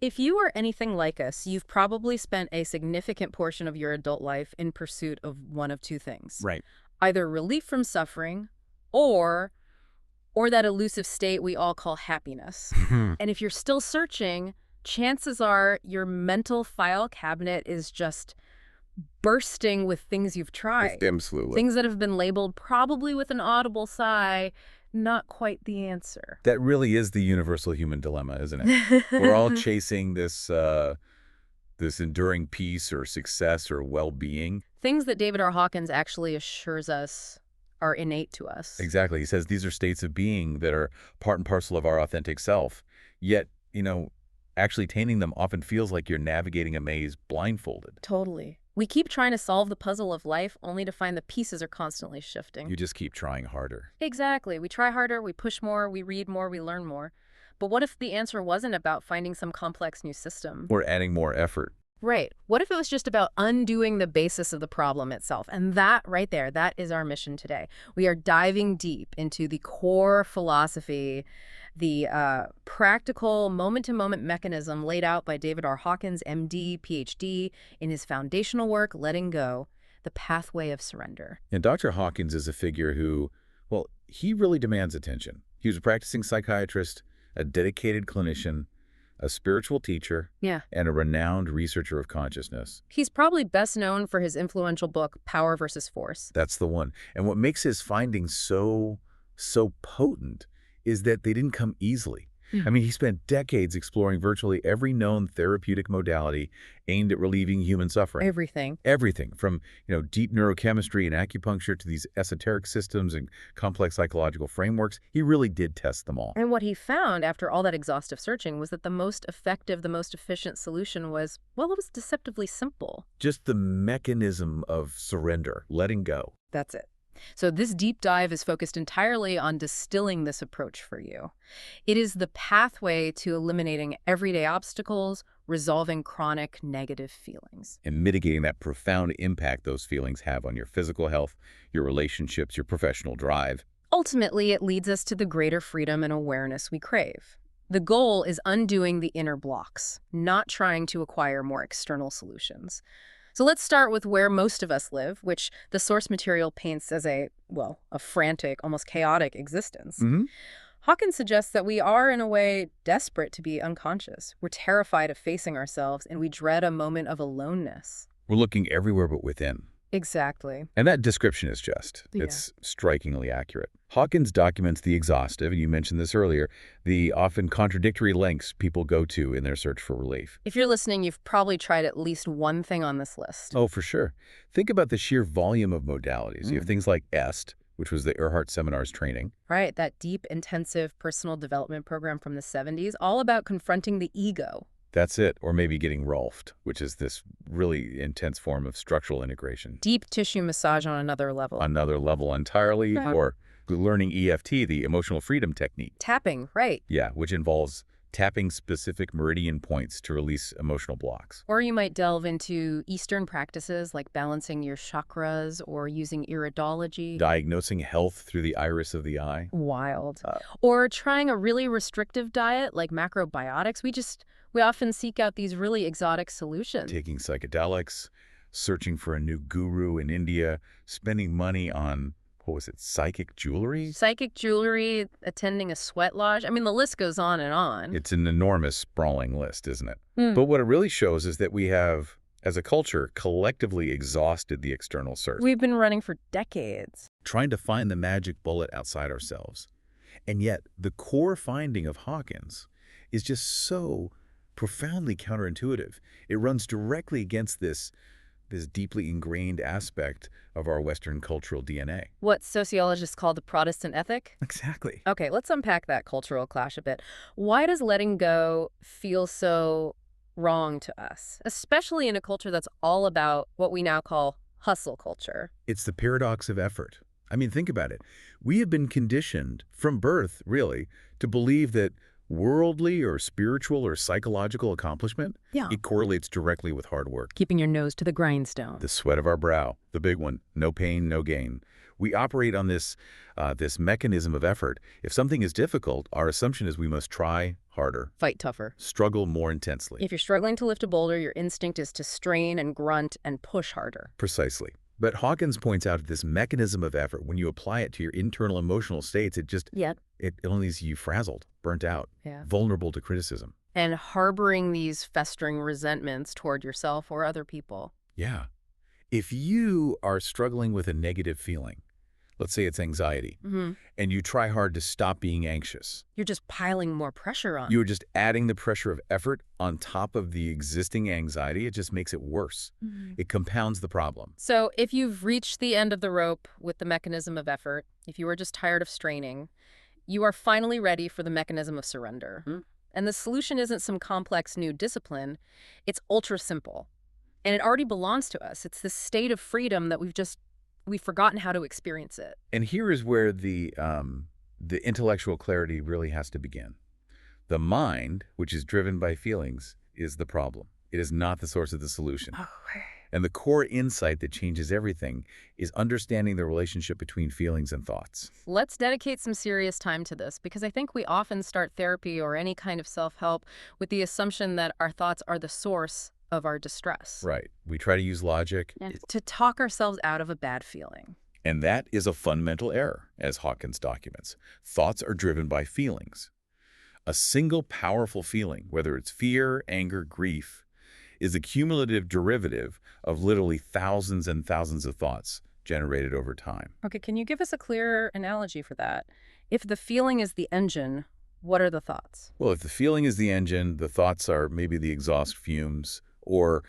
If you are anything like us, you've probably spent a significant portion of your adult life in pursuit of one of two things. Right. Either relief from suffering or that elusive state we all call happiness. And if you're still searching, chances are your mental file cabinet is just bursting with things you've tried. Absolutely. Things that have been labeled probably with an audible sigh, not quite the answer. That really is the universal human dilemma, isn't it? We're all chasing this enduring peace or success or well-being. Things that David R. Hawkins actually assures us are innate to us. Exactly. He says these are states of being that are part and parcel of our authentic self. Yet, actually attaining them often feels like you're navigating a maze blindfolded. Totally. We keep trying to solve the puzzle of life only to find the pieces are constantly shifting. You just keep trying harder. Exactly. We try harder, we push more, we read more, we learn more. But what if the answer wasn't about finding some complex new system? Or adding more effort. Right. What if it was just about undoing the basis of the problem itself? And that right there, that is our mission today. We are diving deep into the core philosophy, the practical moment-to-moment mechanism laid out by David R. Hawkins, MD, PhD, in his foundational work, Letting Go, The Pathway of Surrender. And Dr. Hawkins is a figure who, well, he really demands attention. He was a practicing psychiatrist, a dedicated clinician, a spiritual teacher, and a renowned researcher of consciousness. He's probably best known for his influential book, Power versus Force. That's the one. And what makes his findings so potent is that they didn't come easily. I mean, he spent decades exploring virtually every known therapeutic modality aimed at relieving human suffering. Everything. Everything from, deep neurochemistry and acupuncture to these esoteric systems and complex psychological frameworks. He really did test them all. And what he found after all that exhaustive searching was that the most effective, the most efficient solution was, well, it was deceptively simple. Just the mechanism of surrender, letting go. That's it. So this deep dive is focused entirely on distilling this approach for you. It is the pathway to eliminating everyday obstacles, resolving chronic negative feelings. And mitigating that profound impact those feelings have on your physical health, your relationships, your professional drive. Ultimately, it leads us to the greater freedom and awareness we crave. The goal is undoing the inner blocks, not trying to acquire more external solutions. So let's start with where most of us live, which the source material paints as a frantic, almost chaotic existence. Hawkins suggests that we are, in a way, desperate to be unconscious. We're terrified of facing ourselves, and we dread a moment of aloneness. We're looking everywhere but within. Exactly. And that description is it's strikingly accurate. Hawkins documents the exhaustive, and you mentioned this earlier, the often contradictory lengths people go to in their search for relief. If you're listening, you've probably tried at least one thing on this list. Oh, for sure. Think about the sheer volume of modalities. You have things like EST, which was the Earhart Seminars training. Right, that deep, intensive personal development program from the 70s, all about confronting the ego. That's it. Or maybe getting Rolfed, which is this really intense form of structural integration. Deep tissue massage on another level. Another level entirely. Right. Or learning EFT, the emotional freedom technique. Tapping, right. Yeah, which involves tapping specific meridian points to release emotional blocks. Or you might delve into Eastern practices like balancing your chakras or using iridology. Diagnosing health through the iris of the eye. Wild. Or trying a really restrictive diet like macrobiotics. We often seek out these really exotic solutions. Taking psychedelics, searching for a new guru in India, spending money on, psychic jewelry? Psychic jewelry, attending a sweat lodge. I mean, the list goes on and on. It's an enormous, sprawling list, isn't it? But what it really shows is that we have, as a culture, collectively exhausted the external search. We've been running for decades. Trying to find the magic bullet outside ourselves. And yet, the core finding of Hawkins is just so profoundly counterintuitive. It runs directly against this deeply ingrained aspect of our Western cultural DNA. What sociologists call the Protestant ethic? Exactly. Okay, let's unpack that cultural clash a bit. Why does letting go feel so wrong to us, especially in a culture that's all about what we now call hustle culture? It's the paradox of effort. I mean, think about it. We have been conditioned from birth, really, to believe that worldly or spiritual or psychological accomplishment, Yeah. it correlates directly with hard work. Keeping your nose to the grindstone. The sweat of our brow, the big one, no pain, no gain. We operate on this mechanism of effort. If something is difficult, our assumption is we must try harder, Fight tougher. struggle more intensely. If you're struggling to lift a boulder, your instinct is to strain and grunt and push harder. Precisely. But Hawkins points out this mechanism of effort, when you apply it to your internal emotional states, it only leaves you frazzled, burnt out, Yeah. vulnerable to criticism. And harboring these festering resentments toward yourself or other people. Yeah. If you are struggling with a negative feeling, let's say it's anxiety, and you try hard to stop being anxious, You're just piling more pressure on. you're just adding the pressure of effort on top of the existing anxiety. It just makes it worse. It compounds the problem. So if you've reached the end of the rope with the mechanism of effort, if you are just tired of straining, you are finally ready for the mechanism of surrender. And the solution isn't some complex new discipline. It's ultra simple. And it already belongs to us. It's this state of freedom that we've forgotten how to experience it. And here is where the intellectual clarity really has to begin. The mind, which is driven by feelings, is the problem. It is not the source of the solution. And the core insight that changes everything is understanding the relationship between feelings and thoughts. Let's dedicate some serious time to this, because I think we often start therapy or any kind of self-help with the assumption that our thoughts are the source of our distress. Right. We try to use logic. To talk ourselves out of a bad feeling. And that is a fundamental error, as Hawkins documents. Thoughts are driven by feelings. A single powerful feeling, whether it's fear, anger, grief, is a cumulative derivative of literally thousands and thousands of thoughts generated over time. Okay, can you give us a clearer analogy for that? If the feeling is the engine, what are the thoughts? Well, if the feeling is the engine, the thoughts are maybe the exhaust fumes or,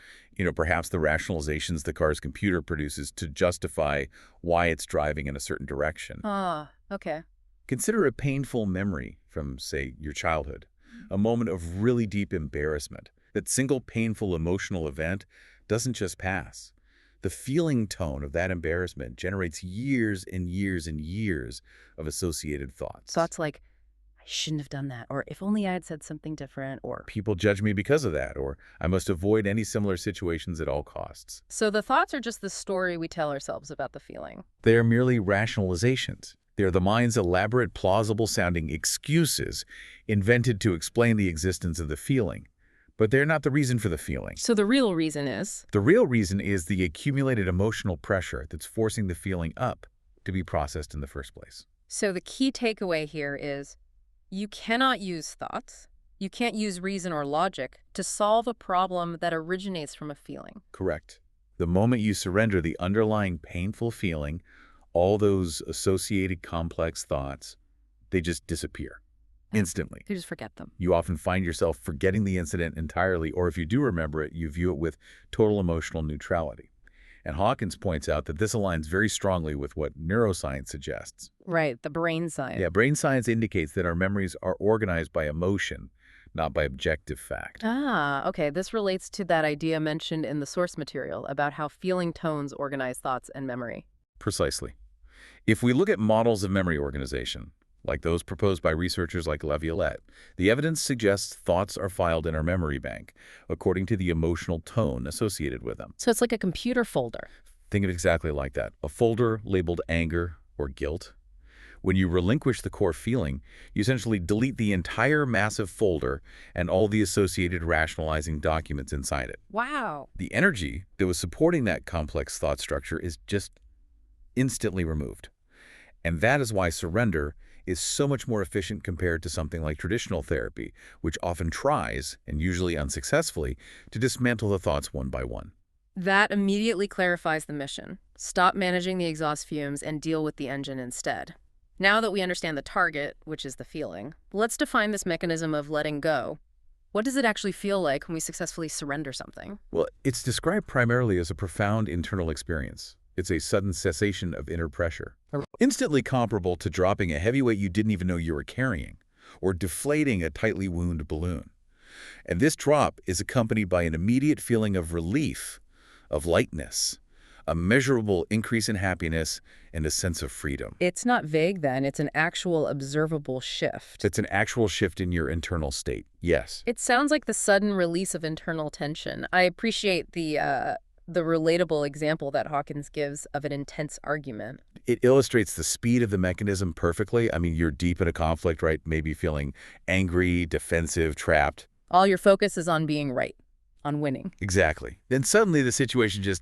perhaps the rationalizations the car's computer produces to justify why it's driving in a certain direction. Ah, okay. Consider a painful memory from, say, your childhood, a moment of really deep embarrassment. That single painful emotional event doesn't just pass. The feeling tone of that embarrassment generates years and years and years of associated thoughts. Thoughts like, I shouldn't have done that, or if only I had said something different, or People judge me because of that, or I must avoid any similar situations at all costs. So the thoughts are just the story we tell ourselves about the feeling. They are merely rationalizations. They are the mind's elaborate, plausible-sounding excuses invented to explain the existence of the feeling. But they're not the reason for the feeling. So the real reason is? The real reason is the accumulated emotional pressure that's forcing the feeling up to be processed in the first place. So the key takeaway here is you cannot use thoughts, you can't use reason or logic to solve a problem that originates from a feeling. Correct. The moment you surrender the underlying painful feeling, all those associated complex thoughts, they just disappear instantly. You just forget them. You often find yourself forgetting the incident entirely, or if you do remember it, you view it with total emotional neutrality. And Hawkins points out that this aligns very strongly with what neuroscience suggests. Right, the brain science. Yeah, brain science indicates that our memories are organized by emotion, not by objective fact. Ah, okay. This relates to that idea mentioned in the source material about how feeling tones organize thoughts and memory. Precisely. If we look at models of memory organization, like those proposed by researchers like Laviolette, the evidence suggests thoughts are filed in our memory bank according to the emotional tone associated with them. So it's like a computer folder. Think of it exactly like that. A folder labeled anger or guilt. When you relinquish the core feeling, you essentially delete the entire massive folder and all the associated rationalizing documents inside it. Wow. The energy that was supporting that complex thought structure is just instantly removed. And that is why surrender is so much more efficient compared to something like traditional therapy, which often tries, and usually unsuccessfully, to dismantle the thoughts one by one. That immediately clarifies the mission. Stop managing the exhaust fumes and deal with the engine instead. Now that we understand the target, which is the feeling, let's define this mechanism of letting go. What does it actually feel like when we successfully surrender something? Well, it's described primarily as a profound internal experience. It's a sudden cessation of inner pressure, instantly comparable to dropping a heavy weight you didn't even know you were carrying, or deflating a tightly wound balloon. And this drop is accompanied by an immediate feeling of relief, of lightness, a measurable increase in happiness, and a sense of freedom. It's not vague then, it's an actual observable shift. It's an actual shift in your internal state. Yes. It sounds like the sudden release of internal tension. I appreciate the relatable example that Hawkins gives of an intense argument. It illustrates the speed of the mechanism perfectly. I mean, you're deep in a conflict, right? Maybe feeling angry, defensive, trapped. All your focus is on being right, on winning. Exactly. Then suddenly the situation just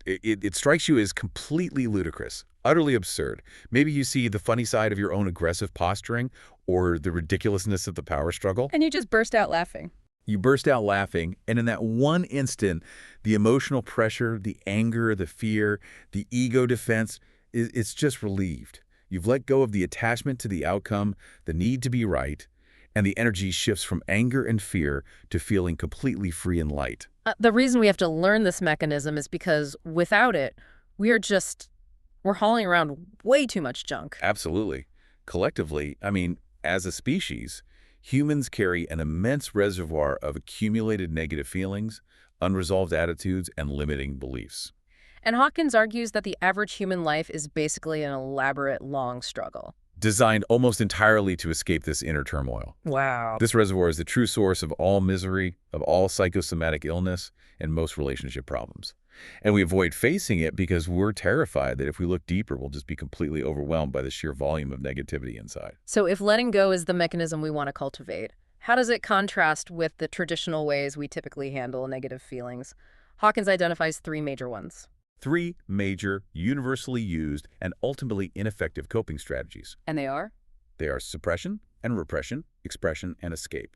it strikes you as completely ludicrous, utterly absurd. Maybe you see the funny side of your own aggressive posturing or the ridiculousness of the power struggle. And you just burst out laughing. You burst out laughing, and in that one instant, the emotional pressure, the anger, the fear, the ego defense, it's just relieved. You've let go of the attachment to the outcome, the need to be right, and the energy shifts from anger and fear to feeling completely free and light. The reason we have to learn this mechanism is because without it, we're hauling around way too much junk. Absolutely. Collectively, I mean, as a species, humans carry an immense reservoir of accumulated negative feelings, unresolved attitudes, and limiting beliefs. And Hawkins argues that the average human life is basically an elaborate, long struggle. Designed almost entirely to escape this inner turmoil. Wow. This reservoir is the true source of all misery, of all psychosomatic illness, and most relationship problems. And we avoid facing it because we're terrified that if we look deeper, we'll just be completely overwhelmed by the sheer volume of negativity inside. So if letting go is the mechanism we want to cultivate, how does it contrast with the traditional ways we typically handle negative feelings? Hawkins identifies three major ones. Three major, universally used, and ultimately ineffective coping strategies. And they are? They are suppression and repression, expression and escape.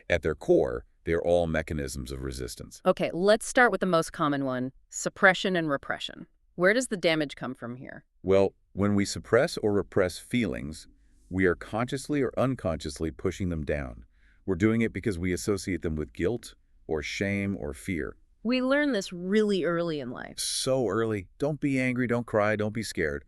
At their core, they are all mechanisms of resistance. Okay, let's start with the most common one, suppression and repression. Where does the damage come from here? Well, when we suppress or repress feelings, we are consciously or unconsciously pushing them down. We're doing it because we associate them with guilt or shame or fear. We learn this really early in life. So early. Don't be angry, don't cry, don't be scared.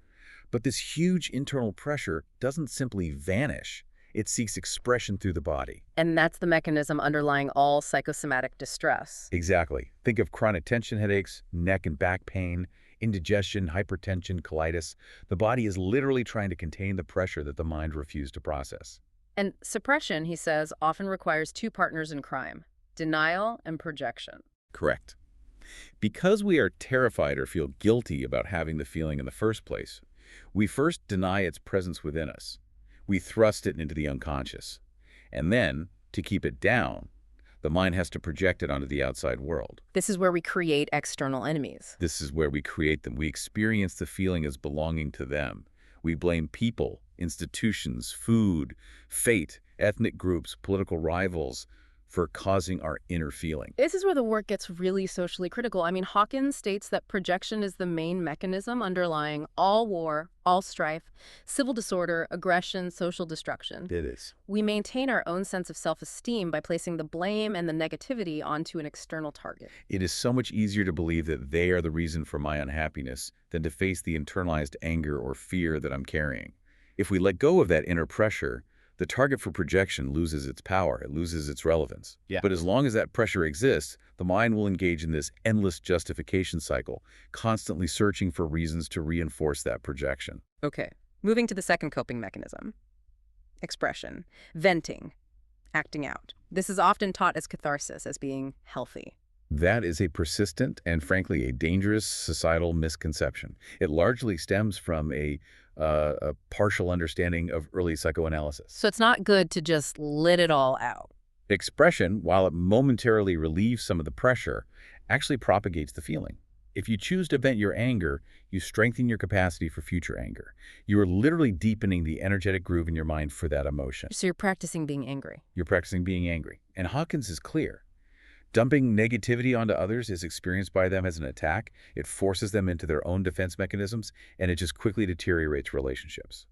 But this huge internal pressure doesn't simply vanish. It seeks expression through the body. And that's the mechanism underlying all psychosomatic distress. Exactly. Think of chronic tension headaches, neck and back pain, indigestion, hypertension, colitis. The body is literally trying to contain the pressure that the mind refused to process. And suppression, he says, often requires two partners in crime, denial and projection. Correct. Because we are terrified or feel guilty about having the feeling in the first place, we first deny its presence within us. We thrust it into the unconscious. And then, to keep it down, the mind has to project it onto the outside world. This is where we create external enemies. This is where we create them. We experience the feeling as belonging to them. We blame people, institutions, food, fate, ethnic groups, political rivals, for causing our inner feeling. This is where the work gets really socially critical. I mean, Hawkins states that projection is the main mechanism underlying all war, all strife, civil disorder, aggression, social destruction. It is. We maintain our own sense of self-esteem by placing the blame and the negativity onto an external target. It is so much easier to believe that they are the reason for my unhappiness than to face the internalized anger or fear that I'm carrying. If we let go of that inner pressure, the target for projection loses its power, it loses its relevance. Yeah. But as long as that pressure exists, the mind will engage in this endless justification cycle, constantly searching for reasons to reinforce that projection. Okay, moving to the second coping mechanism. Expression, venting, acting out. This is often taught as catharsis, as being healthy. That is a persistent and, frankly, a dangerous societal misconception. It largely stems from a partial understanding of early psychoanalysis. So it's not good to just let it all out. Expression, while it momentarily relieves some of the pressure, actually propagates the feeling. If you choose to vent your anger, you strengthen your capacity for future anger. You are literally deepening the energetic groove in your mind for that emotion. So you're practicing being angry. You're practicing being angry. And Hawkins is clear. Dumping negativity onto others is experienced by them as an attack. It forces them into their own defense mechanisms, and it just quickly deteriorates relationships.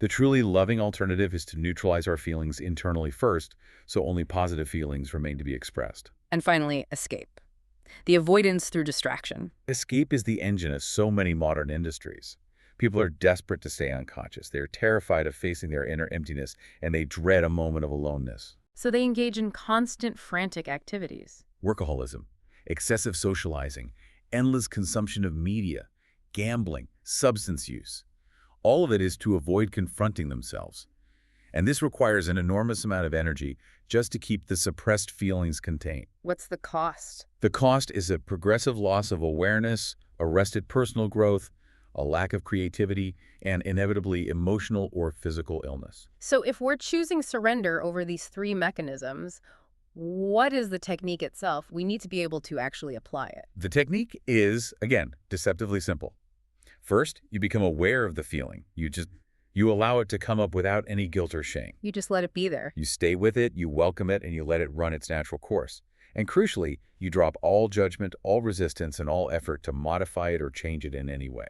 The truly loving alternative is to neutralize our feelings internally first, so only positive feelings remain to be expressed. And finally, escape. The avoidance through distraction. Escape is the engine of so many modern industries. People are desperate to stay unconscious. They are terrified of facing their inner emptiness, and they dread a moment of aloneness. So they engage in constant, frantic activities. Workaholism, excessive socializing, endless consumption of media, gambling, substance use. All of it is to avoid confronting themselves. And this requires an enormous amount of energy just to keep the suppressed feelings contained. What's the cost? The cost is a progressive loss of awareness, arrested personal growth, a lack of creativity, and inevitably emotional or physical illness. So if we're choosing surrender over these three mechanisms, what is the technique itself? We need to be able to actually apply it. The technique is, again, deceptively simple. First, you become aware of the feeling. You allow it to come up without any guilt or shame. You just let it be there. You stay with it, you welcome it, and you let it run its natural course. And crucially, you drop all judgment, all resistance, and all effort to modify it or change it in any way.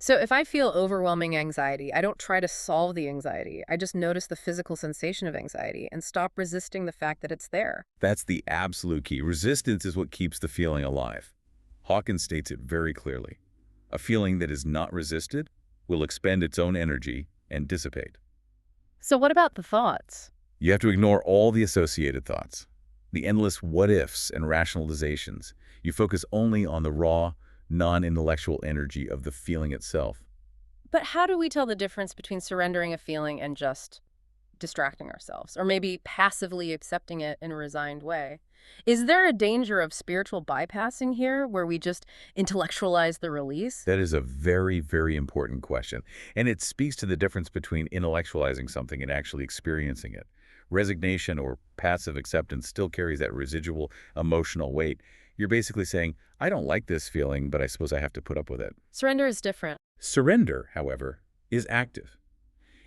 So if I feel overwhelming anxiety, I don't try to solve the anxiety. I just notice the physical sensation of anxiety and stop resisting the fact that it's there. That's the absolute key. Resistance is what keeps the feeling alive. Hawkins states it very clearly. A feeling that is not resisted will expend its own energy and dissipate. So what about the thoughts? You have to ignore all the associated thoughts, the endless what-ifs and rationalizations. You focus only on the raw, non-intellectual energy of the feeling itself. But how do we tell the difference between surrendering a feeling and just distracting ourselves, or maybe passively accepting it in a resigned way? Is there a danger of spiritual bypassing here, where we just intellectualize the release? That is a very, very important question, and it speaks to the difference between intellectualizing something and actually experiencing it. Resignation or passive acceptance still carries that residual emotional weight. You're basically saying, I don't like this feeling, but I suppose I have to put up with it. Surrender is different. Surrender, however, is active.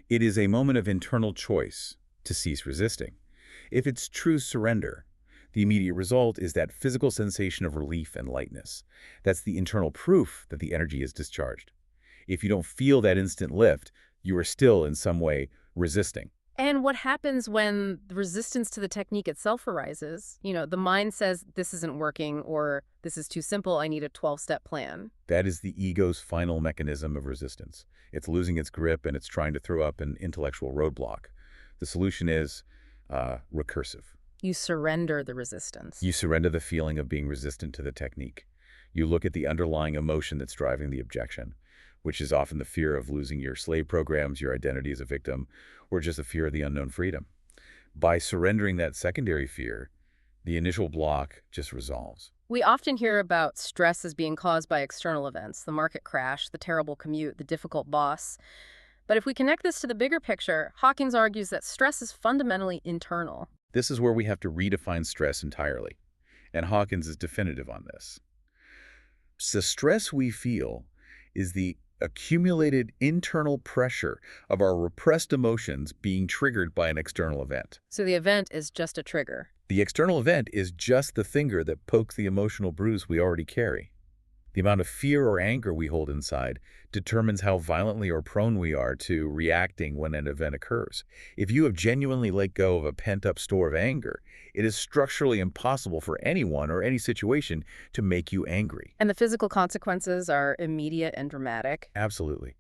It is a moment of internal choice to cease resisting. If it's true surrender, the immediate result is that physical sensation of relief and lightness. That's the internal proof that the energy is discharged. If you don't feel that instant lift, you are still in some way resisting. And what happens when the resistance to the technique itself arises? The mind says, this isn't working, or this is too simple, I need a 12-step plan. That is the ego's final mechanism of resistance. It's losing its grip and it's trying to throw up an intellectual roadblock. The solution is recursive. You surrender the resistance. You surrender the feeling of being resistant to the technique. You look at the underlying emotion that's driving the objection, which is often the fear of losing your slave programs, your identity as a victim, or just the fear of the unknown freedom. By surrendering that secondary fear, the initial block just resolves. We often hear about stress as being caused by external events, the market crash, the terrible commute, the difficult boss. But if we connect this to the bigger picture, Hawkins argues that stress is fundamentally internal. This is where we have to redefine stress entirely, and Hawkins is definitive on this. The stress we feel is the accumulated internal pressure of our repressed emotions being triggered by an external event. So the event is just a trigger. The external event is just the finger that pokes the emotional bruise we already carry. The amount of fear or anger we hold inside determines how violently or prone we are to reacting when an event occurs. If you have genuinely let go of a pent-up store of anger, it is structurally impossible for anyone or any situation to make you angry. And the physical consequences are immediate and dramatic. Absolutely.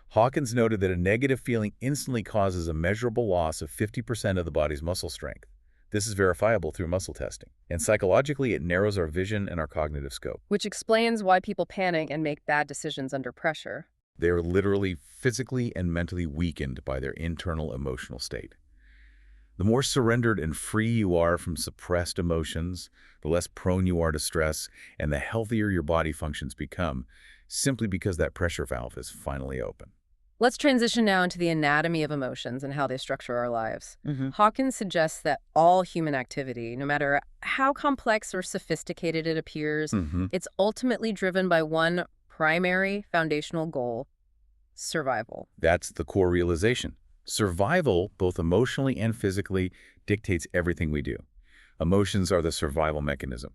Hawkins noted that a negative feeling instantly causes a measurable loss of 50% of the body's muscle strength. This is verifiable through muscle testing. And psychologically, it narrows our vision and our cognitive scope. Which explains why people panic and make bad decisions under pressure. They are literally physically and mentally weakened by their internal emotional state. The more surrendered and free you are from suppressed emotions, the less prone you are to stress, and the healthier your body functions become, simply because that pressure valve is finally open. Let's transition now into the anatomy of emotions and how they structure our lives. Hawkins suggests that all human activity, no matter how complex or sophisticated it appears, it's ultimately driven by one primary foundational goal: survival. That's the core realization. Survival, both emotionally and physically, dictates everything we do. Emotions are the survival mechanism.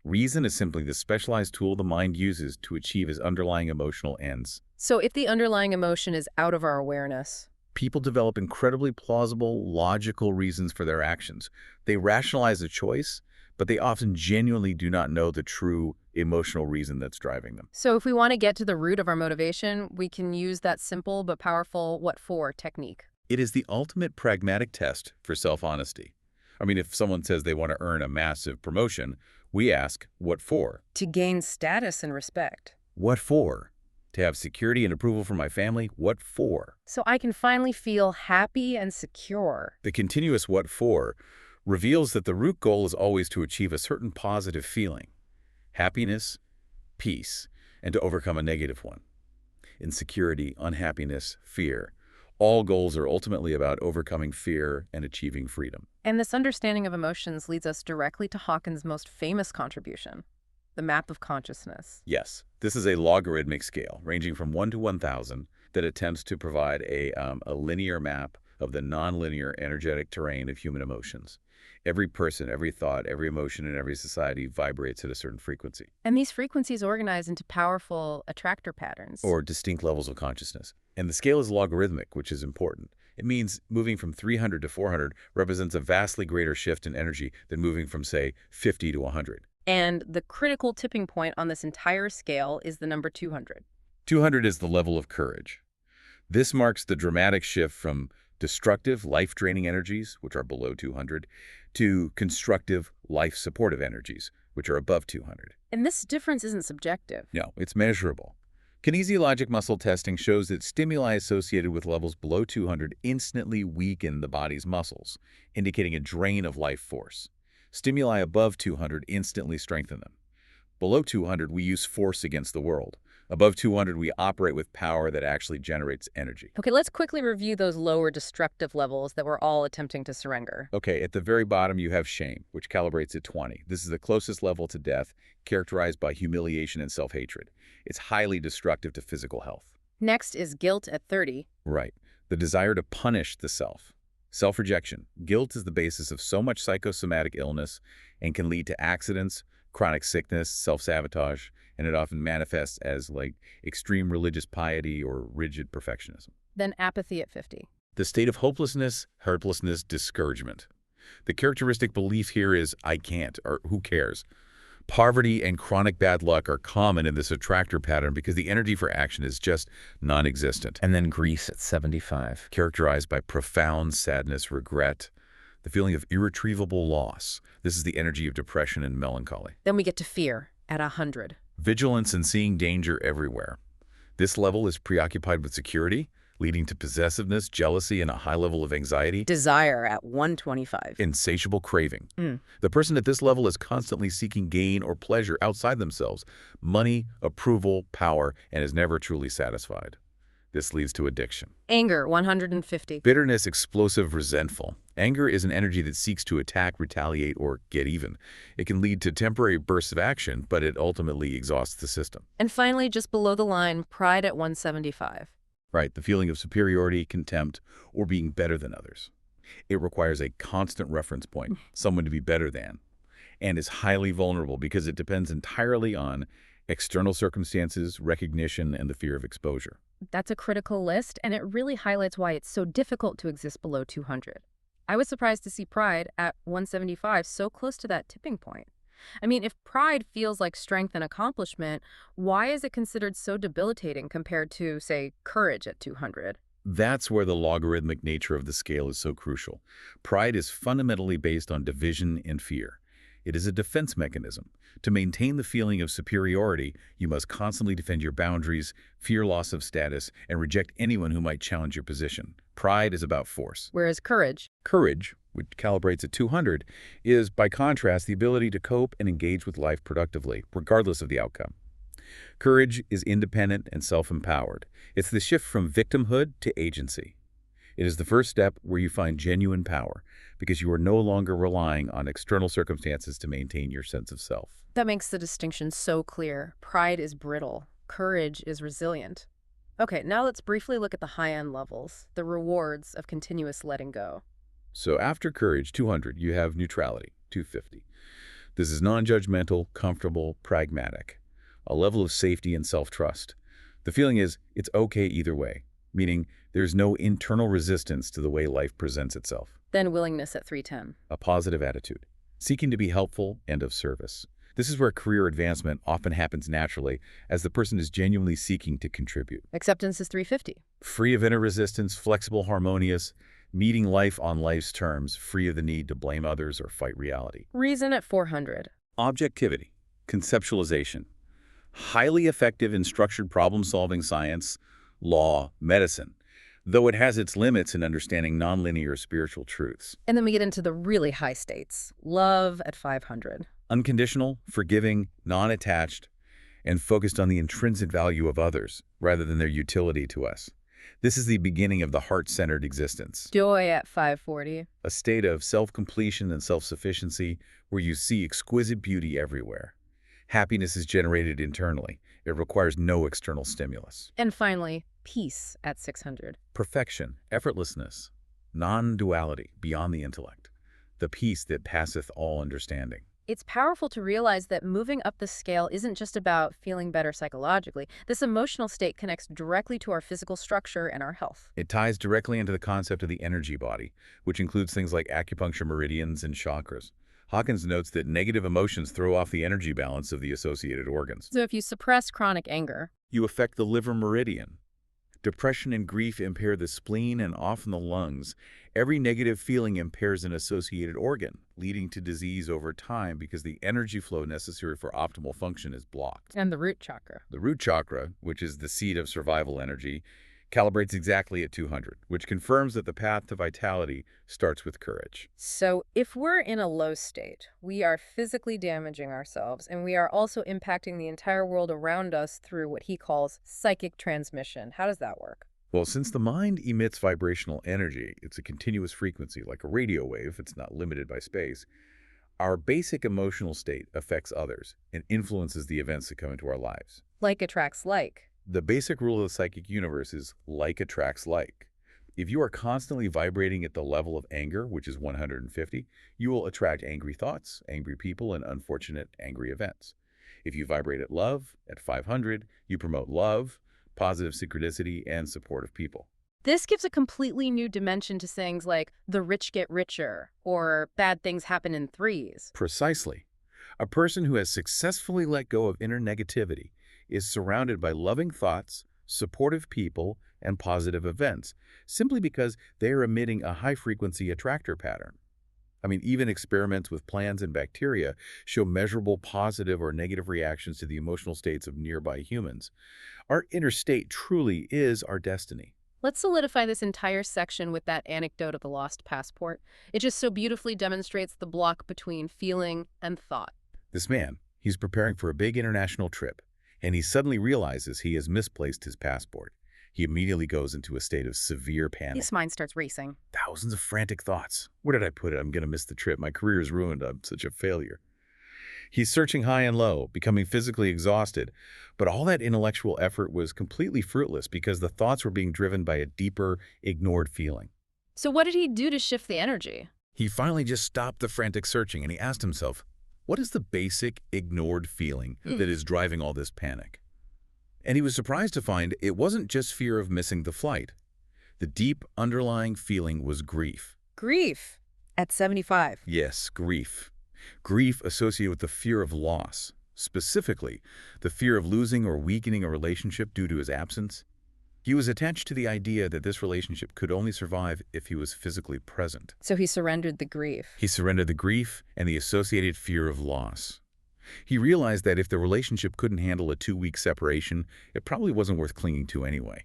Reason is simply the specialized tool the mind uses to achieve its underlying emotional ends. So if the underlying emotion is out of our awareness, people develop incredibly plausible, logical reasons for their actions. They rationalize a choice, but they often genuinely do not know the true emotional reason that's driving them. So if we want to get to the root of our motivation, we can use that simple but powerful what for technique. It is the ultimate pragmatic test for self-honesty. I mean, if someone says they want to earn a massive promotion, We ask, what for? To gain status and respect. What for? To have security and approval from my family? What for? So I can finally feel happy and secure. The continuous what for reveals that the root goal is always to achieve a certain positive feeling, happiness, peace, and to overcome a negative one. Insecurity, unhappiness, fear. All goals are ultimately about overcoming fear and achieving freedom. And this understanding of emotions leads us directly to Hawkins' most famous contribution, the map of consciousness. Yes, this is a logarithmic scale ranging from 1 to 1,000 that attempts to provide a linear map of the nonlinear energetic terrain of human emotions. Every person, every thought, every emotion in every society vibrates at a certain frequency. And these frequencies organize into powerful attractor patterns. Or distinct levels of consciousness. And the scale is logarithmic, which is important. It means moving from 300 to 400 represents a vastly greater shift in energy than moving from, say, 50 to 100. And the critical tipping point on this entire scale is the number 200. 200 is the level of courage. This marks the dramatic shift from destructive, life-draining energies, which are below 200, to constructive, life-supportive energies, which are above 200. And this difference isn't subjective. No, it's measurable. Kinesiologic muscle testing shows that stimuli associated with levels below 200 instantly weaken the body's muscles, indicating a drain of life force. Stimuli above 200 instantly strengthen them. Below 200, we use force against the world. Above 200, we operate with power that actually generates energy. Okay, let's quickly review those lower destructive levels that we're all attempting to surrender. Okay, at the very bottom, you have shame, which calibrates at 20. This is the closest level to death, characterized by humiliation and self-hatred. It's highly destructive to physical health. Next is guilt at 30. Right. The desire to punish the self. Self-rejection. Guilt is the basis of so much psychosomatic illness and can lead to accidents, chronic sickness, self-sabotage, and it often manifests as extreme religious piety or rigid perfectionism. Then apathy at 50. The state of hopelessness, helplessness, discouragement. The characteristic belief here is I can't, or who cares. Poverty and chronic bad luck are common in this attractor pattern because the energy for action is just non-existent. And then Greece at 75. Characterized by profound sadness, regret, the feeling of irretrievable loss. This is the energy of depression and melancholy. Then we get to fear at 100. Vigilance and seeing danger everywhere. This level is preoccupied with security, leading to possessiveness, jealousy, and a high level of anxiety. Desire at 125. Insatiable craving. The person at this level is constantly seeking gain or pleasure outside themselves, money, approval, power, and is never truly satisfied. This leads to addiction. Anger, 150. Bitterness, explosive, resentful. Anger is an energy that seeks to attack, retaliate, or get even. It can lead to temporary bursts of action, but it ultimately exhausts the system. And finally, just below the line, pride at 175. Right, the feeling of superiority, contempt, or being better than others. It requires a constant reference point, someone to be better than, and is highly vulnerable because it depends entirely on external circumstances, recognition, and the fear of exposure. That's a critical list, and it really highlights why it's so difficult to exist below 200. I was surprised to see pride at 175 so close to that tipping point. I mean, if pride feels like strength and accomplishment, why is it considered so debilitating compared to, say, courage at 200? That's where the logarithmic nature of the scale is so crucial. Pride is fundamentally based on division and fear. It is a defense mechanism. To maintain the feeling of superiority, you must constantly defend your boundaries, fear loss of status, and reject anyone who might challenge your position. Pride is about force. Whereas courage, Which calibrates at 200, is, by contrast, the ability to cope and engage with life productively, regardless of the outcome. Courage is independent and self-empowered. It's the shift from victimhood to agency. It is the first step where you find genuine power, because you are no longer relying on external circumstances to maintain your sense of self. that makes the distinction so clear. Pride is brittle. Courage is resilient. Okay, now let's briefly look at the high-end levels, the rewards of continuous letting go. So after courage, 200, you have neutrality, 250. This is non-judgmental, comfortable, pragmatic, a level of safety and self-trust. The feeling is it's okay either way, meaning there's no internal resistance to the way life presents itself. Then willingness at 310. A positive attitude, seeking to be helpful and of service. This is where career advancement often happens naturally as the person is genuinely seeking to contribute. Acceptance is 350. Free of inner resistance, flexible, harmonious, meeting life on life's terms, free of the need to blame others or fight reality. Reason at 400. Objectivity, conceptualization, highly effective in structured problem-solving science, law, medicine, though it has its limits in understanding nonlinear spiritual truths. And then we get into the really high states. Love at 500. Unconditional, forgiving, non-attached, and focused on the intrinsic value of others rather than their utility to us. This is the beginning of the heart-centered existence, Joy at 540. a state of self-completion and self-sufficiency where you see exquisite beauty everywhere. Happiness is generated internally. It requires no external stimulus. And finally, peace at 600. Perfection, effortlessness, non-duality beyond the intellect, the peace that passeth all understanding. It's powerful to realize that moving up the scale isn't just about feeling better psychologically. This emotional state connects directly to our physical structure and our health. It ties directly into the concept of the energy body, which includes things like acupuncture meridians and chakras. Hawkins notes that negative emotions throw off the energy balance of the associated organs. So if you suppress chronic anger, You affect the liver meridian. Depression and grief impair the spleen and often the lungs. Every negative feeling impairs an associated organ, leading to disease over time because the energy flow necessary for optimal function is blocked. and the root chakra. The root chakra, which is the seat of survival energy, calibrates exactly at 200, which confirms that the path to vitality starts with courage. So if we're in a low state, we are physically damaging ourselves, and we are also impacting the entire world around us through what he calls psychic transmission. How does that work? Well, since the mind emits vibrational energy, it's a continuous frequency, like a radio wave, it's not limited by space. Our basic emotional state affects others and influences the events that come into our lives. Like attracts like. The basic rule of the psychic universe is like attracts like. If you are constantly vibrating at the level of anger, which is 150, you will attract angry thoughts, angry people, and unfortunate angry events. If you vibrate at love, at 500, you promote love, positive synchronicity, and supportive people. This gives a completely new dimension to sayings like the rich get richer or bad things happen in threes. Precisely. A person who has successfully let go of inner negativity is surrounded by loving thoughts, supportive people, and positive events, simply because they are emitting a high-frequency attractor pattern. I mean, even experiments with plants and bacteria show measurable positive or negative reactions to the emotional states of nearby humans. Our inner state truly is our destiny. Let's solidify this entire section with that anecdote of the lost passport. It just so beautifully demonstrates the block between feeling and thought. This man, he's preparing for a big international trip, and he suddenly realizes he has misplaced his passport. He immediately goes into a state of severe panic. His mind starts racing. Thousands of frantic thoughts. Where did I put it? I'm going to miss the trip. My career is ruined. I'm such a failure. He's searching high and low, becoming physically exhausted. But all that intellectual effort was completely fruitless because the thoughts were being driven by a deeper, ignored feeling. So what did he do to shift the energy? He finally just stopped the frantic searching and he asked himself, what is the basic, ignored feeling that is driving all this panic? And he was surprised to find it wasn't just fear of missing the flight. The deep underlying feeling was grief. Grief at 75. Yes, grief. Grief associated with the fear of loss, specifically the fear of losing or weakening a relationship due to his absence. He was attached to the idea that this relationship could only survive if he was physically present. So he surrendered the grief. He surrendered the grief and the associated fear of loss. He realized that if the relationship couldn't handle a 2-week separation, it probably wasn't worth clinging to anyway.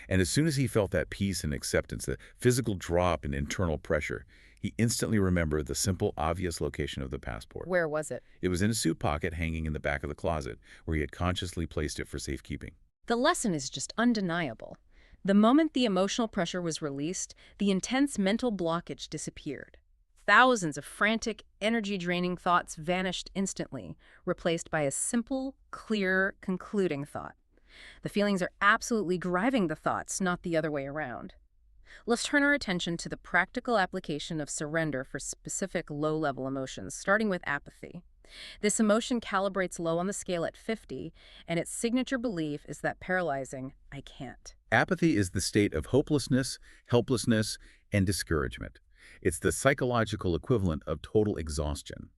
And as soon as he felt that peace and acceptance, the physical drop in internal pressure, he instantly remembered the simple, obvious location of the passport. Where was it? It was in a suit pocket hanging in the back of the closet, where he had consciously placed it for safekeeping. The lesson is just undeniable. The moment the emotional pressure was released, the intense mental blockage disappeared. Thousands of frantic, energy-draining thoughts vanished instantly, replaced by a simple, clear, concluding thought. The feelings are absolutely driving the thoughts, not the other way around. Let's turn our attention to the practical application of surrender for specific low-level emotions, starting with apathy. This emotion calibrates low on the scale at 50, and its signature belief is that paralyzing, I can't. Apathy is the state of hopelessness, helplessness, and discouragement. It's the psychological equivalent of total exhaustion.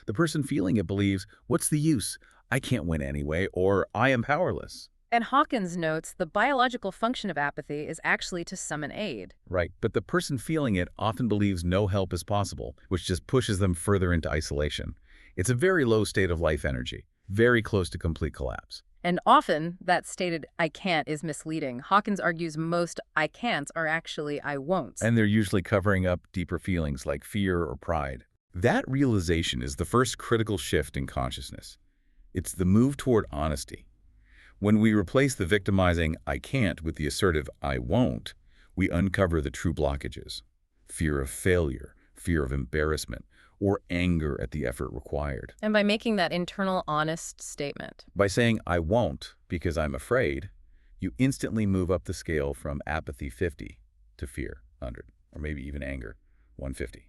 The person feeling it believes, what's the use? I can't win anyway, or I am powerless. And Hawkins notes the biological function of apathy is actually to summon aid. Right, but the person feeling it often believes no help is possible, which just pushes them further into isolation. It's a very low state of life energy, very close to complete collapse. And often, that stated "I can't" is misleading. Hawkins argues most "I can'ts" are actually "I won'ts." And they're usually covering up deeper feelings like fear or pride. That realization is the first critical shift in consciousness. It's the move toward honesty. When we replace the victimizing "I can't" with the assertive "I won't," we uncover the true blockages. Fear of failure, fear of embarrassment, or anger at the effort required. And by making that internal, honest statement. By saying "I won't because I'm afraid," you instantly move up the scale from apathy 50 to fear 100, or maybe even anger 150.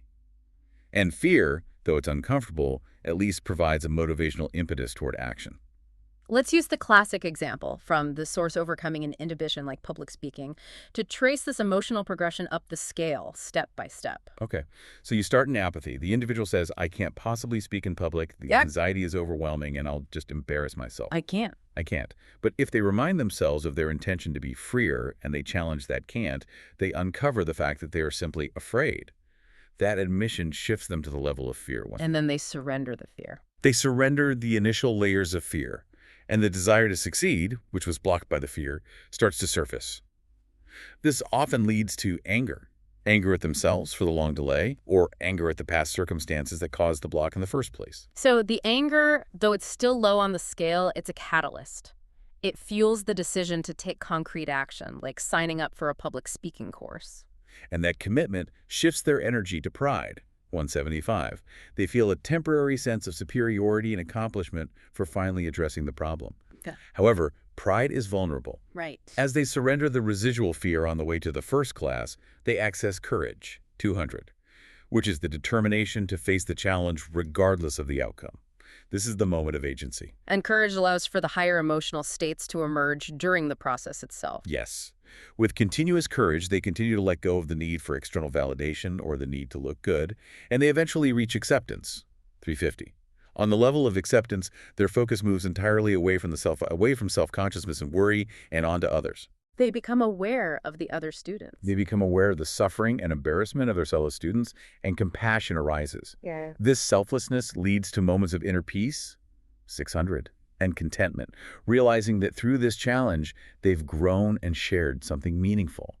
And fear, though it's uncomfortable, at least provides a motivational impetus toward action. Let's use the classic example from the source Overcoming an Inhibition like public speaking to trace this emotional progression up the scale, step by step. Okay, so you start in apathy. The individual says, "I can't possibly speak in public. The Yeah. anxiety is overwhelming, and I'll just embarrass myself. I can't. I can't." But if they remind themselves of their intention to be freer and they challenge that can't, they uncover the fact that they are simply afraid. That admission shifts them to the level of fear. And then they surrender the fear. They surrender the initial layers of fear, and the desire to succeed, which was blocked by the fear, starts to surface. This often leads to anger. Anger at themselves for the long delay, or anger at the past circumstances that caused the block in the first place. So the anger, though it's still low on the scale, it's a catalyst. It fuels the decision to take concrete action, like signing up for a public speaking course. And that commitment shifts their energy to pride, 175. They feel a temporary sense of superiority and accomplishment for finally addressing the problem. Okay. However, pride is vulnerable. Right. As they surrender the residual fear on the way to the first class, they access courage, 200, which is the determination to face the challenge regardless of the outcome. This is the moment of agency. And courage allows for the higher emotional states to emerge during the process itself. Yes. With continuous courage, they continue to let go of the need for external validation or the need to look good, and they eventually reach acceptance, 350. On the level of acceptance, their focus moves entirely away from self-consciousness and worry and onto others. They become aware of the other students. They become aware of the suffering and embarrassment of their fellow students, and compassion arises. Yeah. This selflessness leads to moments of inner peace, 600, and contentment, realizing that through this challenge, they've grown and shared something meaningful.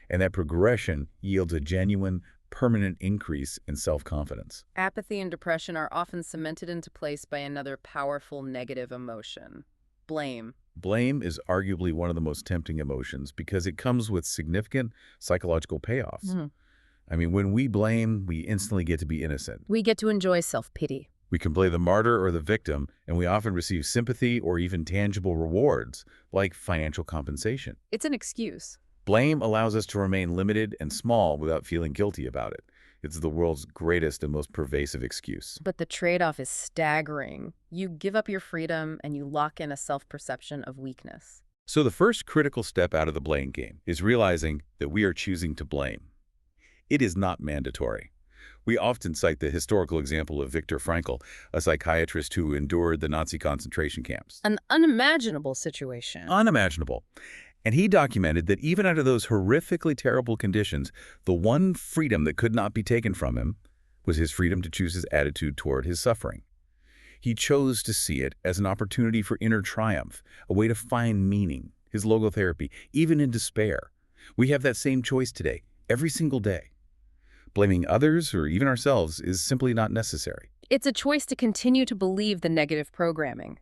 And that progression yields a genuine, permanent increase in self-confidence. Apathy and depression are often cemented into place by another powerful negative emotion, blame. Blame is arguably one of the most tempting emotions because it comes with significant psychological payoffs. I mean, when we blame, we instantly get to be innocent. We get to enjoy self-pity. We can play the martyr or the victim, and we often receive sympathy or even tangible rewards, like financial compensation. It's an excuse. Blame allows us to remain limited and small without feeling guilty about it. It's the world's greatest and most pervasive excuse. But the trade-off is staggering. You give up your freedom and you lock in a self-perception of weakness. So the first critical step out of the blame game is realizing that we are choosing to blame. It is not mandatory. We often cite the historical example of Viktor Frankl, a psychiatrist who endured the Nazi concentration camps. An unimaginable situation. Unimaginable. And he documented that even under those horrifically terrible conditions, the one freedom that could not be taken from him was his freedom to choose his attitude toward his suffering. He chose to see it as an opportunity for inner triumph, a way to find meaning, his logotherapy, even in despair. We have that same choice today, every single day. Blaming others or even ourselves is simply not necessary. It's a choice to continue to believe the negative programming.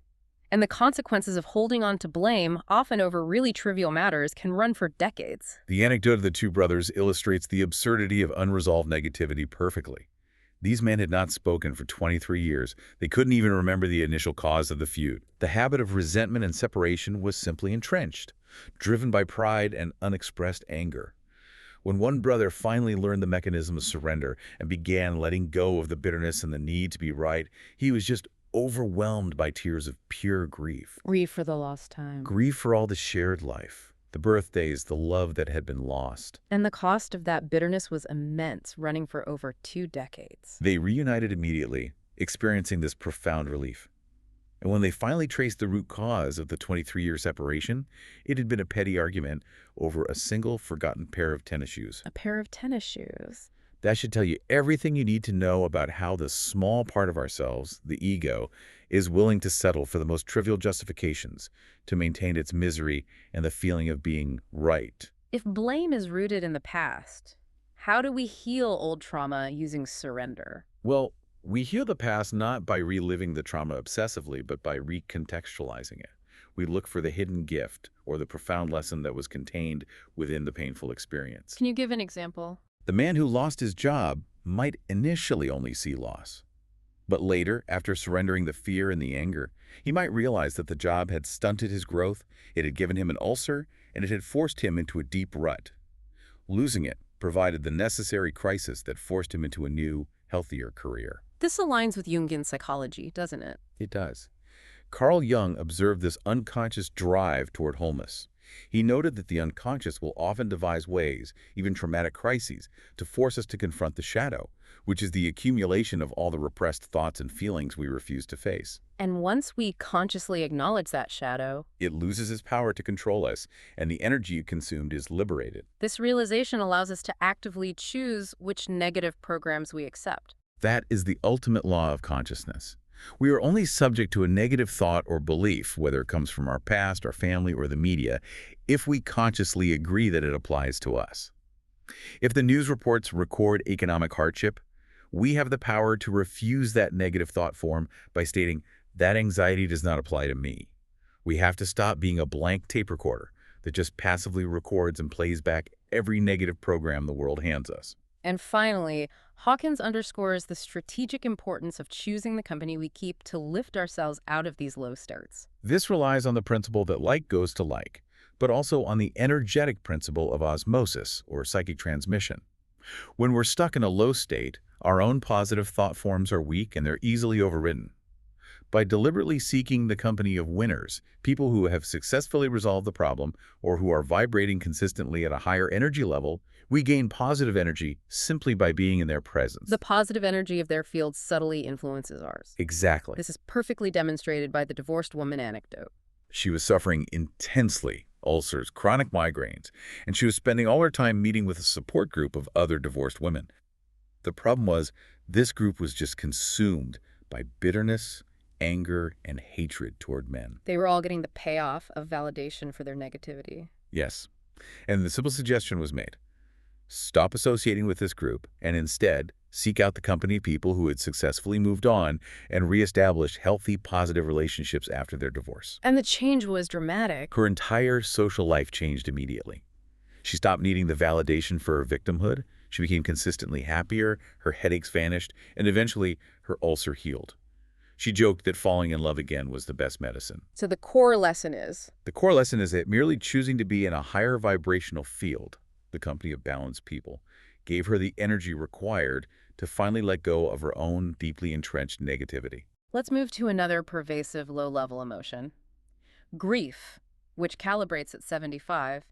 And the consequences of holding on to blame, often over really trivial matters, can run for decades. The anecdote of the two brothers illustrates the absurdity of unresolved negativity perfectly. These men had not spoken for 23 years. They couldn't even remember the initial cause of the feud. The habit of resentment and separation was simply entrenched, driven by pride and unexpressed anger. When one brother finally learned the mechanism of surrender and began letting go of the bitterness and the need to be right, he was just overwhelmed by tears of pure grief. Grief for the lost time. Grief for all the shared life, the birthdays, the love that had been lost. And the cost of that bitterness was immense, running for over 2 decades. They reunited immediately, experiencing this profound relief. And when they finally traced the root cause of the 23-year separation, it had been a petty argument over a single forgotten pair of tennis shoes. A pair of tennis shoes. That should tell you everything you need to know about how the small part of ourselves, the ego, is willing to settle for the most trivial justifications to maintain its misery and the feeling of being right. If blame is rooted in the past, how do we heal old trauma using surrender? Well, we heal the past not by reliving the trauma obsessively, but by recontextualizing it. We look for the hidden gift or the profound lesson that was contained within the painful experience. Can you give an example? The man who lost his job might initially only see loss. But later, after surrendering the fear and the anger, he might realize that the job had stunted his growth, it had given him an ulcer, and it had forced him into a deep rut. Losing it provided the necessary crisis that forced him into a new, healthier career. This aligns with Jungian psychology, doesn't it? It does. Carl Jung observed this unconscious drive toward wholeness. He noted that the unconscious will often devise ways, even traumatic crises, to force us to confront the shadow, which is the accumulation of all the repressed thoughts and feelings we refuse to face. And once we consciously acknowledge that shadow, It loses its power to control us, and the energy it consumed is liberated. this realization allows us to actively choose which negative programs we accept. That is the ultimate law of consciousness. We are only subject to a negative thought or belief, whether it comes from our past, our family, or the media, if we consciously agree that it applies to us. If the news reports record economic hardship, we have the power to refuse that negative thought form by stating, that anxiety does not apply to me. We have to stop being a blank tape recorder that just passively records and plays back every negative program the world hands us. And finally, Hawkins underscores the strategic importance of choosing the company we keep to lift ourselves out of these low starts. This relies on the principle that like goes to like, but also on the energetic principle of osmosis, or psychic transmission. When we're stuck in a low state, our own positive thought forms are weak and they're easily overridden. By deliberately seeking the company of winners, people who have successfully resolved the problem or who are vibrating consistently at a higher energy level, we gain positive energy simply by being in their presence. The positive energy of their field subtly influences ours. Exactly. This is perfectly demonstrated by the divorced woman anecdote. She was suffering intensely, ulcers, chronic migraines, and she was spending all her time meeting with a support group of other divorced women. The problem was, this group was just consumed by bitterness, anger, and hatred toward men. They were all getting the payoff of validation for their negativity. Yes. And the simple suggestion was made. Stop associating with this group and instead seek out the company of people who had successfully moved on and reestablished healthy, positive relationships after their divorce. And the change was dramatic. Her entire social life changed immediately. She stopped needing the validation for her victimhood. She became consistently happier, her headaches vanished, and eventually her ulcer healed. She joked that falling in love again was the best medicine. So the core lesson is, The core lesson is that merely choosing to be in a higher vibrational field, the company of balanced people, gave her the energy required to finally let go of her own deeply entrenched negativity. let's move to another pervasive low-level emotion. Grief, which calibrates at 75.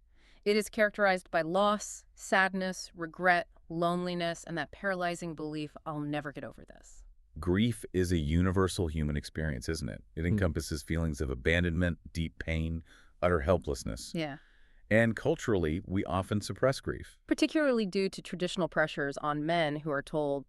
It is characterized by loss, sadness, regret, loneliness, and that paralyzing belief, I'll never get over this. Grief is a universal human experience, isn't it? It encompasses feelings of abandonment, deep pain, utter helplessness. Yeah. And culturally, we often suppress grief. Particularly due to traditional pressures on men who are told,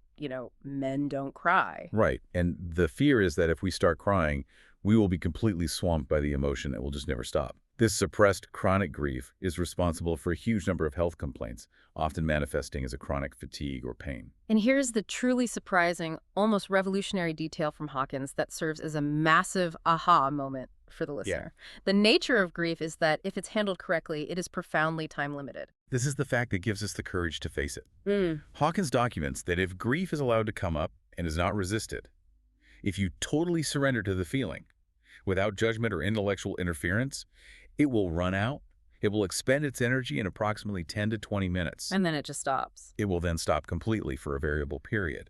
men don't cry. Right. And the fear is that if we start crying, we will be completely swamped by the emotion that will just never stop. This suppressed chronic grief is responsible for a huge number of health complaints, often manifesting as a chronic fatigue or pain. And here's the truly surprising, almost revolutionary detail from Hawkins that serves as a massive aha moment for the listener. The nature of grief is that if it's handled correctly, it is profoundly time-limited. This is the fact that gives us the courage to face it. Hawkins documents that if grief is allowed to come up and is not resisted, if you totally surrender to the feeling, without judgment or intellectual interference, it will run out. It will expend its energy in approximately 10 to 20 minutes. And then it just stops. It will then stop completely for a variable period.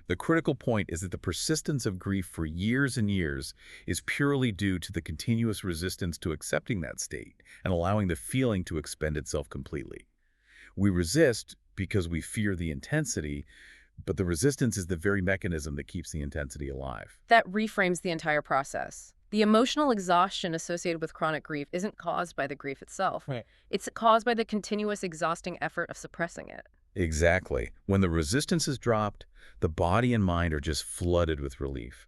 The critical point is that the persistence of grief for years and years is purely due to the continuous resistance to accepting that state and allowing the feeling to expend itself completely. We resist because we fear the intensity, but the resistance is the very mechanism that keeps the intensity alive. That reframes the entire process. The emotional exhaustion associated with chronic grief isn't caused by the grief itself. Right. It's caused by the continuous exhausting effort of suppressing it. Exactly. When the resistance is dropped, the body and mind are just flooded with relief.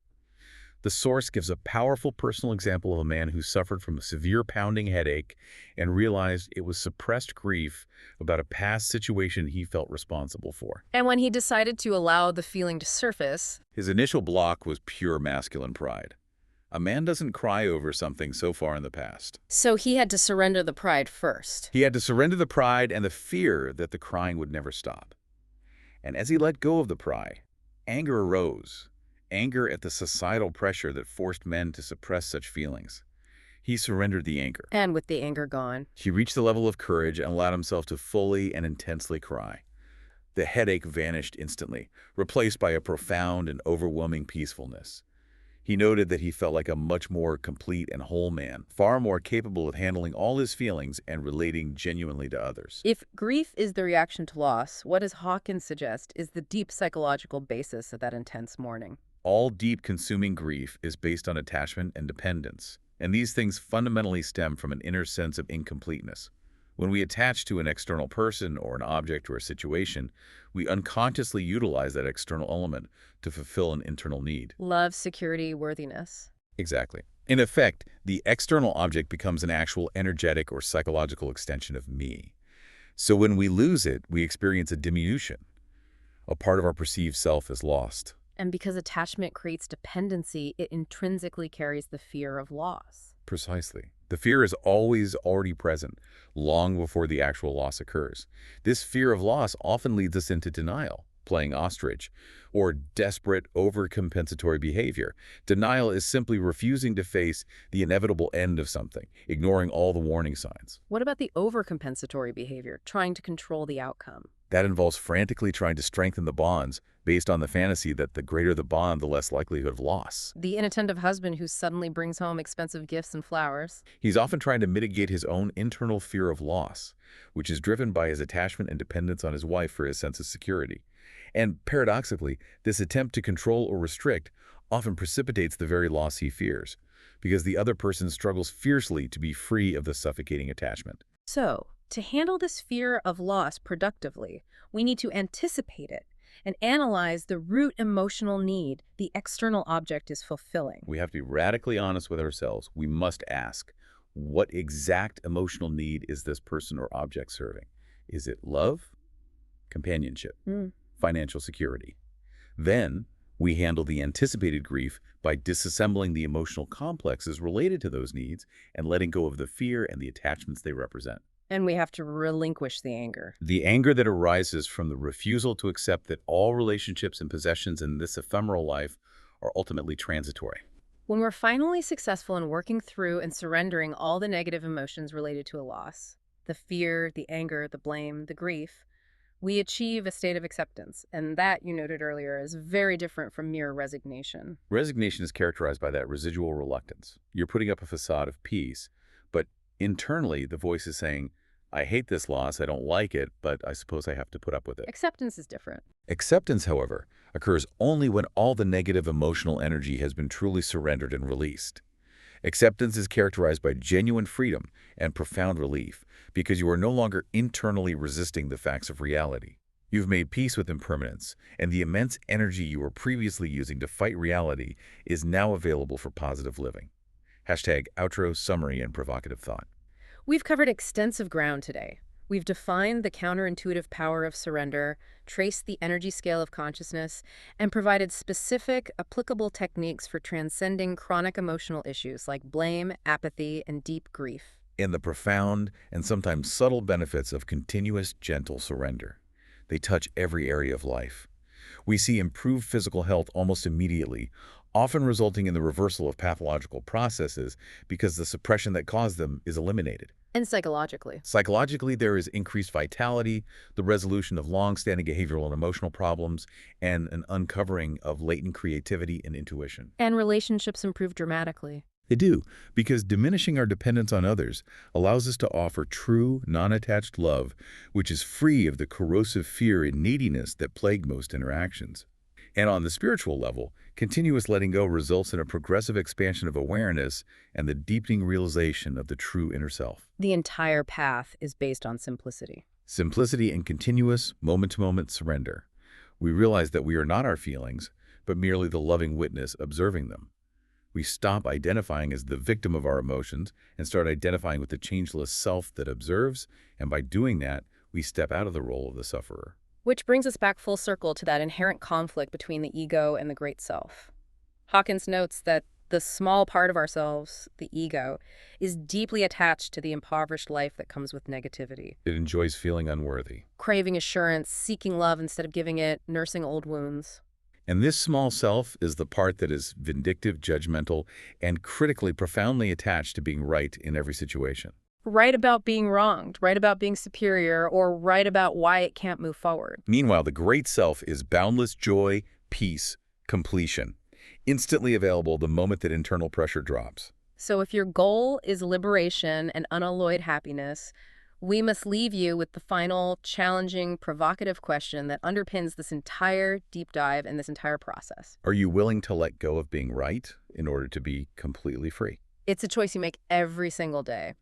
The source gives a powerful personal example of a man who suffered from a severe pounding headache and realized it was suppressed grief about a past situation he felt responsible for. And when he decided to allow the feeling to surface, His initial block was pure masculine pride. A man doesn't cry over something so far in the past. so he had to surrender the pride first. He had to surrender the pride and the fear that the crying would never stop. And as he let go of the pride, anger arose. Anger at the societal pressure that forced men to suppress such feelings. He surrendered the anger. And with the anger gone. He reached the level of courage and allowed himself to fully and intensely cry. The headache vanished instantly, replaced by a profound and overwhelming peacefulness. He noted that he felt like a much more complete and whole man, far more capable of handling all his feelings and relating genuinely to others. If grief is the reaction to loss, what does Hawkins suggest is the deep psychological basis of that intense mourning? All deep consuming grief is based on attachment and dependence, and these things fundamentally stem from an inner sense of incompleteness. When we attach to an external person or an object or a situation, we unconsciously utilize that external element to fulfill an internal need. Love, security, worthiness. Exactly. In effect, the external object becomes an actual energetic or psychological extension of me. So when we lose it, we experience a diminution. A part of our perceived self is lost. And because attachment creates dependency, it intrinsically carries the fear of loss. Precisely. The fear is always already present, long before the actual loss occurs. This fear of loss often leads us into denial, playing ostrich, or desperate overcompensatory behavior. Denial is simply refusing to face the inevitable end of something, ignoring all the warning signs. What about the overcompensatory behavior, trying to control the outcome? That involves frantically trying to strengthen the bonds based on the fantasy that the greater the bond, the less likelihood of loss. The inattentive husband who suddenly brings home expensive gifts and flowers. He's often trying to mitigate his own internal fear of loss, which is driven by his attachment and dependence on his wife for his sense of security. And paradoxically, this attempt to control or restrict often precipitates the very loss he fears, because the other person struggles fiercely to be free of the suffocating attachment. So, to handle this fear of loss productively, we need to anticipate it and analyze the root emotional need the external object is fulfilling. We have to be radically honest with ourselves. We must ask, what exact emotional need is this person or object serving? Is it love, companionship, financial security? Then we handle the anticipated grief by disassembling the emotional complexes related to those needs and letting go of the fear and the attachments they represent. And we have to relinquish the anger. The anger that arises from the refusal to accept that all relationships and possessions in this ephemeral life are ultimately transitory. When we're finally successful in working through and surrendering all the negative emotions related to a loss, the fear, the anger, the blame, the grief, we achieve a state of acceptance. And that, you noted earlier, is very different from mere resignation. Resignation is characterized by that residual reluctance. You're putting up a facade of peace, but internally the voice is saying, I hate this loss, I don't like it, but I suppose I have to put up with it. Acceptance is different. Acceptance, however, occurs only when all the negative emotional energy has been truly surrendered and released. Acceptance is characterized by genuine freedom and profound relief because you are no longer internally resisting the facts of reality. You've made peace with impermanence, and the immense energy you were previously using to fight reality is now available for positive living. #outro, summary, and provocative thought. We've covered extensive ground today. We've defined the counterintuitive power of surrender, traced the energy scale of consciousness, and provided specific, applicable techniques for transcending chronic emotional issues like blame, apathy, and deep grief. And the profound and sometimes subtle benefits of continuous, gentle surrender. They touch every area of life. We see improved physical health almost immediately, often resulting in the reversal of pathological processes because the suppression that caused them is eliminated. And psychologically. Psychologically, there is increased vitality, the resolution of long-standing behavioral and emotional problems, and an uncovering of latent creativity and intuition. And relationships improve dramatically. They do, because diminishing our dependence on others allows us to offer true, non-attached love, which is free of the corrosive fear and neediness that plague most interactions. And on the spiritual level, continuous letting go results in a progressive expansion of awareness and the deepening realization of the true inner self. The entire path is based on simplicity. Simplicity and continuous, moment-to-moment surrender. We realize that we are not our feelings, but merely the loving witness observing them. We stop identifying as the victim of our emotions and start identifying with the changeless self that observes, and by doing that, we step out of the role of the sufferer. Which brings us back full circle to that inherent conflict between the ego and the great self. Hawkins notes that the small part of ourselves, the ego, is deeply attached to the impoverished life that comes with negativity. It enjoys feeling unworthy. Craving assurance, seeking love instead of giving it, nursing old wounds. And this small self is the part that is vindictive, judgmental, and critically profoundly attached to being right in every situation. Right about being wronged, right about being superior, or right about why it can't move forward. Meanwhile, the great self is boundless joy, peace, completion, instantly available the moment that internal pressure drops. So if your goal is liberation and unalloyed happiness, we must leave you with the final, challenging, provocative question that underpins this entire deep dive and this entire process. Are you willing to let go of being right in order to be completely free? It's a choice you make every single day.